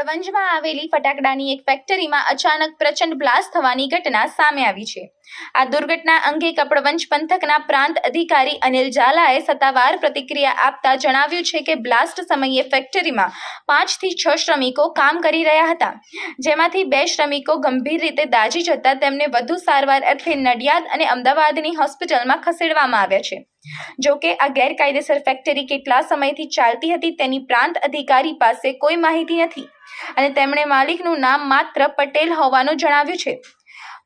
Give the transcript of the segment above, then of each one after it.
કપડવંજમાં આવેલી ફટાકડાની એક ફેક્ટરીમાં અચાનક પ્રચંડ બ્લાસ્ટ થવાની ઘટના સામે આવી છે। આ દુર્ઘટના અંગે કપડવંજ પંથકના પ્રાંત અધિકારી અનિલ ઝાલાએ સત્તાવાર પ્રતિક્રિયા આપતા જણાવ્યું છે કે બ્લાસ્ટ સમયે ફેક્ટરીમાં 5 થી 6 શ્રમિકો કામ કરી રહ્યા હતા, જેમાંથી 2 શ્રમિકો ગંભીર રીતે દાઝી જતા તેમને વધુ સારવાર અર્થે નડિયાદ અને અમદાવાદની હોસ્પિટલમાં ખસેડવામાં આવ્યા છે। જોકે આ ગેરકાયદેસર ફેક્ટરી કેટલા સમયથી ચાલતી હતી તેની પ્રાંત અધિકારી પાસે કોઈ માહિતી નથી અને તેમણે માલિકનું નામ માત્ર પટેલ હોવાનું જણાવ્યું છે।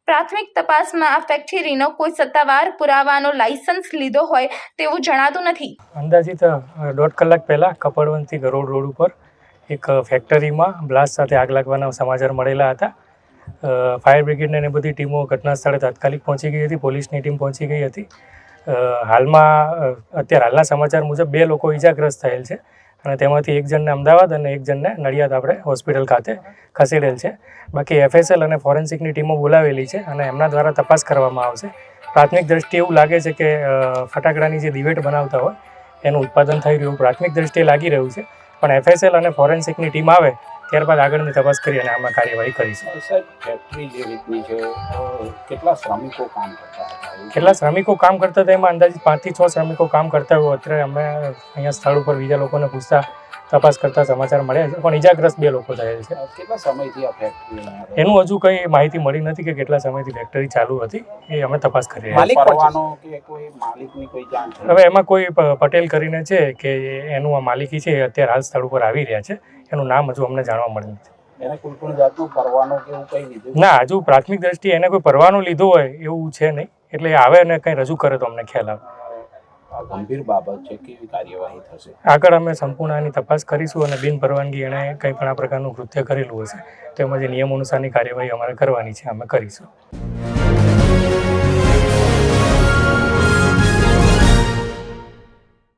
પ્રાથમિક તપાસમાં આ ફેક્ટરીનો કોઈ સત્તાવાર પુરાવાનો લાયસન્સ લીધો હોય તેવું જણાતું નથી। અંદાજિત 1.5 કલાક પહેલા કપડવંજથી ગરોડ રોડ ઉપર એક ફેક્ટરીમાં બ્લાસ્ટ સાથે આગ લાગવાના સમાચાર મળેલા હતા। ફાયર બ્રિગેડની અને બધી ટીમો ઘટના સ્થળે તાત્કાલિક પહોંચી ગઈ હતી, પોલીસની ટીમ પહોંચી ગઈ હતી। હાલના સમાચાર મુજબ 2 લોકો ઈજાગ્રસ્ત થયેલ છે અને તેમાંથી એક જણને અમદાવાદ અને એક જણને નડિયાદ આપણે હોસ્પિટલ ખાતે ખસેડેલ છે। બાકી FSL અને ફોરેન્સિકની ટીમો બોલાવેલી છે અને એમના દ્વારા તપાસ કરવામાં આવશે। પ્રાથમિક દ્રષ્ટિએ એવું લાગે છે કે ફટાકડાની જે દિવેટ બનાવતા હોય એનું ઉત્પાદન થઈ રહ્યું પ્રાથમિક દ્રષ્ટિએ લાગી રહ્યું છે, પણ FSL અને ફોરેન્સિકની ટીમ આવે ત્યારબાદ આગળની તપાસ કરી અને આમાં કાર્યવાહી કરીશું। સાહેબ, ફેક્ટરી જે રીતની છે કેટલા શ્રમિકો કામ કરતા હતા? કેટલા શ્રમિકો કામ કરતા હતા એમાં અંદાજિત 5 થી 6 શ્રમિકો કામ કરતા હોય। અત્યારે અમે અહીંયા સ્થળ ઉપર બીજા લોકોને પૂછતા તપાસ કરતા સમાચાર મળ્યા છે, પણ ઈજાગ્રસ્ત 2 લોકો થયેલ છે। કેટલા સમયથી આ ફેક્ટરી એનું હજુ કંઈ માહિતી મળી નથી કે કેટલા સમયથી ફેક્ટરી ચાલુ હતી, એ અમે તપાસ કરી રહ્યા માલિક પરવાનો કે કોઈ માલિકની કોઈ જાણ છે? હવે એમાં કોઈ પટેલ કરીને છે કે એનું આ માલિકી છે, અત્યારે હાલ સ્થળ ઉપર આવી રહ્યા છે, એનું નામ હજુ અમને જાણવા મળ્યું નથી। એને કોઈ પણ જાતનો પરવાનો કે એવું કંઈ લીધું? ના, હજુ પ્રાથમિક દ્રષ્ટિએ એને કોઈ પરવાનો લીધો હોય એવું છે નહીં, એટલે આવે અને કંઈ રજૂ કરે તો અમને ખ્યાલ આવે। આ ગંભીર બાબત છે, કેવી કાર્યવાહી થશે? આગળ અમે સંપૂર્ણ આની તપાસ કરીશું અને બિન પરવાનગી એણે કંઈ પણ આ પ્રકારનું કૃત્ય કરેલું હશે તો એમાં જે નિયમ અનુસારની કાર્યવાહી અમારે કરવાની છે અમે કરીશું।